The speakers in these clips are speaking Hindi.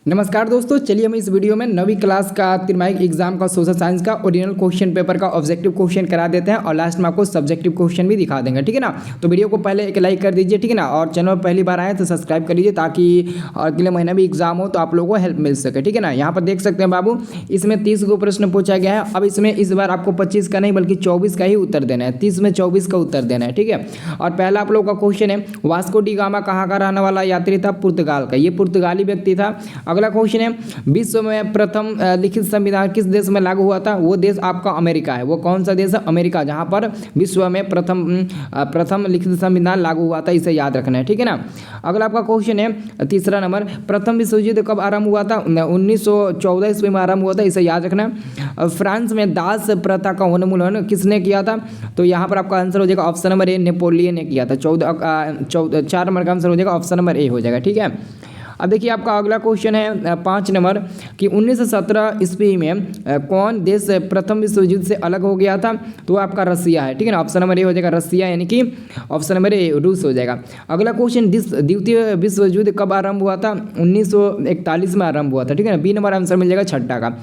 नमस्कार दोस्तों, चलिए हम इस वीडियो में 9वीं क्लास का तिमाही एग्जाम का सोशल साइंस का ओरिजिनल क्वेश्चन पेपर का ऑब्जेक्टिव क्वेश्चन करा देते हैं और लास्ट में आपको सब्जेक्टिव क्वेश्चन भी दिखा देंगे। ठीक है ना। तो वीडियो को पहले एक लाइक कर दीजिए, ठीक है ना। और चैनल पहली बार आए तो सब्सक्राइब कर लीजिए ताकि अगले महीने भी एग्जाम हो तो आप लोगों को हेल्प मिल सके। ठीक है ना। यहाँ पर देख सकते हैं बाबू, इसमें 30 को प्रश्न पूछा गया है। अब इसमें इस बार आपको 25 का नहीं बल्कि 24 का ही उत्तर देना है। 30 में 24 का उत्तर देना है। ठीक है। और पहला आप लोगों का क्वेश्चन है, वास्को डी गामा कहाँ का रहने वाला यात्री था? पुर्तगाल का। ये पुर्तगाली व्यक्ति था। अगला क्वेश्चन है, विश्व में प्रथम लिखित संविधान किस देश में लागू हुआ था? वो देश आपका अमेरिका है। वो कौन सा देश है? अमेरिका, जहां पर विश्व में प्रथम लिखित संविधान लागू हुआ था। इसे याद रखना है। ठीक है ना। अगला आपका क्वेश्चन है तीसरा नंबर, प्रथम विश्व युद्ध कब आरंभ हुआ था? 1914 ईस्वी में आरंभ हुआ था। इसे याद रखना है। फ्रांस में दास प्रथा का उन्मूलन किसने किया था? तो यहाँ पर आपका आंसर हो जाएगा ऑप्शन नंबर ए, नेपोलियन ने किया था। 4 नंबर का आंसर हो जाएगा ऑप्शन नंबर ए हो जाएगा। ठीक है। अब देखिए आपका अगला क्वेश्चन है 5 नंबर कि 1917 ईस्वी में कौन देश प्रथम विश्व युद्ध से अलग हो गया था? तो आपका रसिया है। ठीक है ना। ऑप्शन नंबर ए हो जाएगा रसिया, यानी कि ऑप्शन नंबर ए रूस हो जाएगा। अगला क्वेश्चन, द्वितीय विश्व युद्ध कब आरंभ हुआ था? 1941 में आरंभ हुआ था। ठीक है ना। बी नंबर आंसर मिल जाएगा छठा का।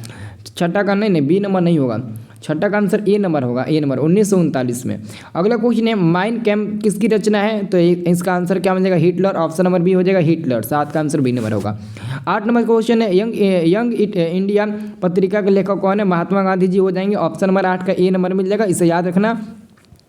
छठा का नहीं, बी नंबर नहीं होगा, छठा का आंसर ए नंबर होगा। ए नंबर 1939 में। अगला क्वेश्चन है, माइन कैम्प किसकी रचना है? तो इसका आंसर क्या मिल जाएगा? हिटलर। ऑप्शन नंबर बी हो जाएगा हिटलर। 7 का आंसर बी नंबर होगा। 8 नंबर क्वेश्चन है, यंग इंडिया पत्रिका के लेखक कौन है? महात्मा गांधी जी हो जाएंगे। ऑप्शन नंबर 8 का ए नंबर मिल जाएगा। इसे याद रखना।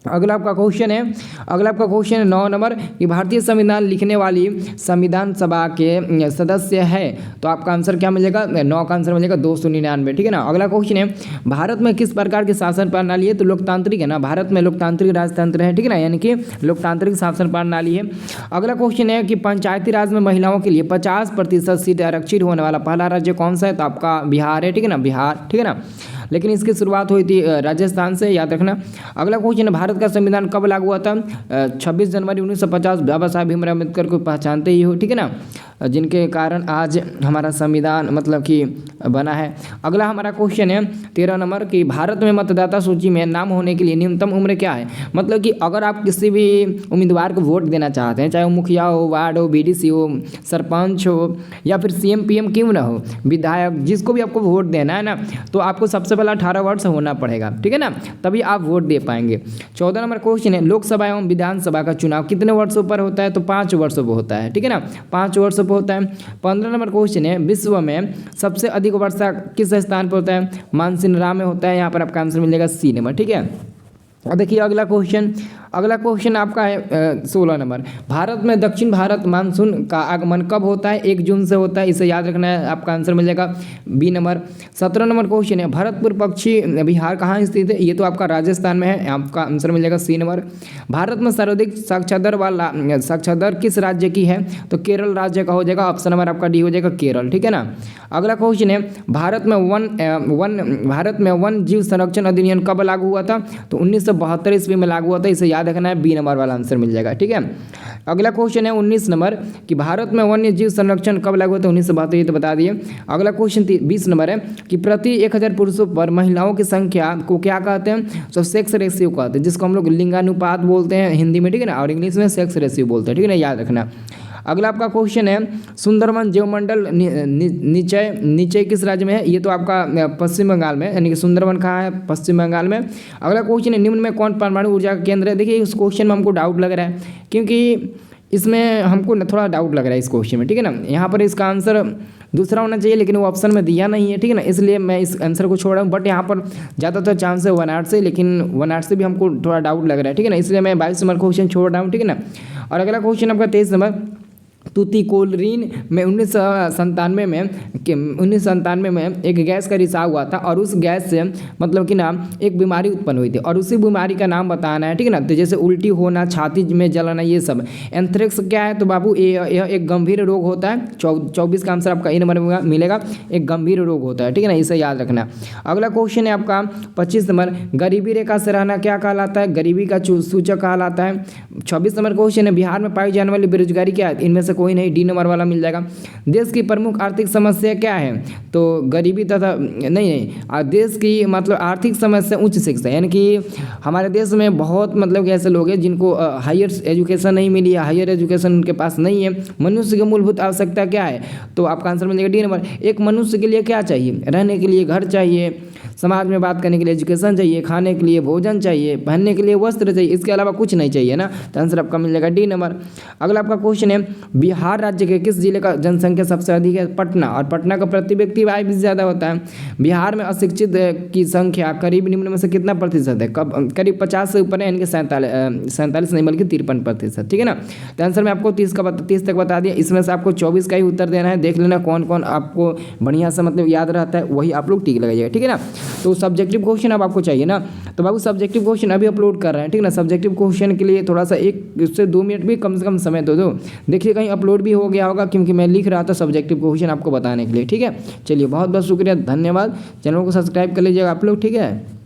अगला आपका क्वेश्चन है 9 नंबर कि भारतीय संविधान लिखने वाली संविधान सभा के सदस्य है। तो आपका आंसर क्या मिलेगा? 9 का आंसर मिलेगा 299। ठीक है ना। अगला क्वेश्चन है, भारत में किस प्रकार की शासन प्रणाली है? तो लोकतांत्रिक है ना। भारत में लोकतांत्रिक राजतंत्र है। ठीक है ना, यानी कि लोकतांत्रिक शासन प्रणाली है। अगला क्वेश्चन है कि पंचायती राज में महिलाओं के लिए 50% सीट आरक्षित होने वाला पहला राज्य कौन सा है? तो आपका बिहार है। ठीक है ना, बिहार। ठीक है ना। लेकिन इसकी शुरुआत हुई थी राजस्थान से, याद रखना। अगला क्वेश्चन है, भारत का संविधान कब लागू हुआ था? 26 जनवरी 1950। बाबा साहब भीमराव अम्बेडकर को पहचानते ही हो। ठीक है ना, जिनके कारण आज हमारा संविधान मतलब कि बना है। अगला हमारा क्वेश्चन है 13 नंबर कि भारत में मतदाता सूची में नाम होने के लिए न्यूनतम उम्र क्या है? मतलब कि अगर आप किसी भी उम्मीदवार को वोट देना चाहते हैं, चाहे वो मुखिया हो, वार्ड हो, बीडीसी हो, सरपंच हो या फिर सीएम पीएम क्यों ना हो, विधायक, जिसको भी आपको वोट देना है ना, तो आपको सबसे पहले 18 वर्ष होना पड़ेगा। ठीक है ना, तभी आप वोट दे पाएंगे। 14 नंबर क्वेश्चन है, लोकसभा एवं विधानसभा का चुनाव कितने वर्षों पर होता है? तो 5 वर्षों पर होता है। ठीक है ना, 5 वर्षों पर होता है। 15 नंबर क्वेश्चन है, विश्व में सबसे अधिक वर्षा किस स्थान पर होता है? मानसिनराम में होता है। यहाँ पर आपका आंसर मिलेगा सी नंबर। ठीक है। और देखिए अगला क्वेश्चन आपका है 16 नंबर, भारत में दक्षिण भारत मानसून का आगमन कब होता है? 1 जून से होता है। इसे याद रखना है। आपका आंसर मिल जाएगा बी नंबर। 17 नंबर क्वेश्चन है, भरतपुर पक्षी विहार कहाँ स्थित है? ये तो आपका राजस्थान में है। आपका आंसर मिल जाएगा सी नंबर। भारत में सर्वाधिक साक्षर दर किस राज्य की है? तो केरल राज्य का हो जाएगा। ऑप्शन नंबर आपका डी हो जाएगा केरल। ठीक है ना। अगला क्वेश्चन है, भारत में वन जीव संरक्षण अधिनियम कब लागू हुआ था? तो 1972 ईस्वी में लागू हुआ था। इसे याद रखना है। बी नंबर वाला आंसर मिल जाएगा। ठीक है। अगला क्वेश्चन है 19 नंबर कि भारत में वन्य जीव संरक्षण कब लागू हुआ था? 1972, ये तो बता दिए। अगला क्वेश्चन 20 नंबर है कि प्रति 1000 पुरुषों पर महिलाओं की संख्या को क्या कहते हैं? तो सेक्स रेशियो कहते हैं, जिसको हम लोग लिंगानुपात बोलते हैं हिंदी में। ठीक है ना, और इंग्लिश में सेक्स रेशियो बोलते हैं। ठीक है ना, याद रखना। अगला आपका क्वेश्चन है, सुंदरवन जैवमंडल निचय किस राज्य में है? ये तो आपका पश्चिम बंगाल में, यानी कि सुंदरवन कहाँ है? पश्चिम बंगाल में। अगला क्वेश्चन है, निम्न में कौन परमाणु ऊर्जा का केंद्र है? देखिए इस क्वेश्चन में हमको डाउट लग रहा है, क्योंकि इसमें हमको थोड़ा डाउट लग रहा है इस क्वेश्चन में। ठीक है ना, यहाँ पर इसका आंसर दूसरा होना चाहिए, लेकिन वो ऑप्शन में दिया नहीं है। ठीक है ना, इसलिए मैं इस आंसर को छोड़ रहा हूँ। बट यहाँ पर ज़्यादातर चांस है 1 8 से, लेकिन 1 8 से भी हमको थोड़ा डाउट लग रहा है। ठीक है ना, इसलिए मैं 22 नंबर क्वेश्चन छोड़ रहा हूँ। ठीक है ना। और अगला क्वेश्चन आपका 23 नंबर, तुतिकोरिन में 1997 में एक गैस का रिसाव हुआ था और उस गैस से मतलब कि ना एक बीमारी उत्पन्न हुई थी और उसी बीमारी का नाम बताना है। ठीक है ना, तो जैसे उल्टी होना, छाती में जलना, ये सब। एंथ्रेक्स क्या है? तो बाबू यह एक गंभीर रोग होता है। 24 का आंसर आपका ए नंबर मिलेगा। एक गंभीर रोग होता है। ठीक है ना, इसे याद रखना। अगला क्वेश्चन है आपका 25 नंबर, गरीबी रेखा से रहना क्या कहलाता है? गरीबी का सूचक कहलाता है। 26 नंबर क्वेश्चन है, बिहार में पाई जाने वाली बेरोजगारी क्या है? इनमें से कोई नहीं, डी नंबर वाला मिल जाएगा। देश की प्रमुख आर्थिक समस्या क्या है? तो गरीबी तथा नहीं, देश की मतलब आर्थिक समस्या उच्च शिक्षा, यानी कि हमारे देश में बहुत मतलब कि ऐसे लोग हैं जिनको हायर एजुकेशन नहीं मिली है, हायर एजुकेशन उनके पास नहीं है। मनुष्य की मूलभूत आवश्यकता क्या है? तो आपका आंसर मिल जाएगा डी नंबर। एक मनुष्य के लिए क्या चाहिए? रहने के लिए घर चाहिए, समाज में बात करने के लिए एजुकेशन चाहिए, खाने के लिए भोजन चाहिए, पहनने के लिए वस्त्र चाहिए, इसके अलावा कुछ नहीं चाहिए ना। तो आंसर आपका मिल जाएगा डी नंबर। अगला आपका क्वेश्चन है, बिहार राज्य के किस जिले का जनसंख्या सबसे अधिक है? पटना, और पटना का प्रति व्यक्ति आय भी ज़्यादा होता है। बिहार में अशिक्षित की संख्या करीब निम्न में से कितना प्रतिशत है? करीब 50 से ऊपर है, इनके 47 नहीं बल्कि 53%, ठीक है ना। तो आंसर में आपको 30 तक बता दिया, इसमें से आपको 24 का ही उत्तर देना है। देख लेना कौन कौन आपको बढ़िया से मतलब याद रहता है, वही आप लोग टिक लगाइएगा, ठीक है ना। तो सब्जेक्टिव क्वेश्चन अब आपको चाहिए ना, तो बाबू सब्जेक्टिव क्वेश्चन अभी अपलोड कर रहे हैं, ठीक ना। सब्जेक्टिव क्वेश्चन के लिए थोड़ा सा 1 से 2 मिनट भी कम से कम समय दो। देखिए कहीं अपलोड भी हो गया होगा, क्योंकि मैं लिख रहा था सब्जेक्टिव क्वेश्चन आपको बताने के लिए, ठीक है। चलिए बहुत बहुत शुक्रिया, धन्यवाद। चैनल को सब्सक्राइब कर लीजिएगा आप लोग, ठीक है।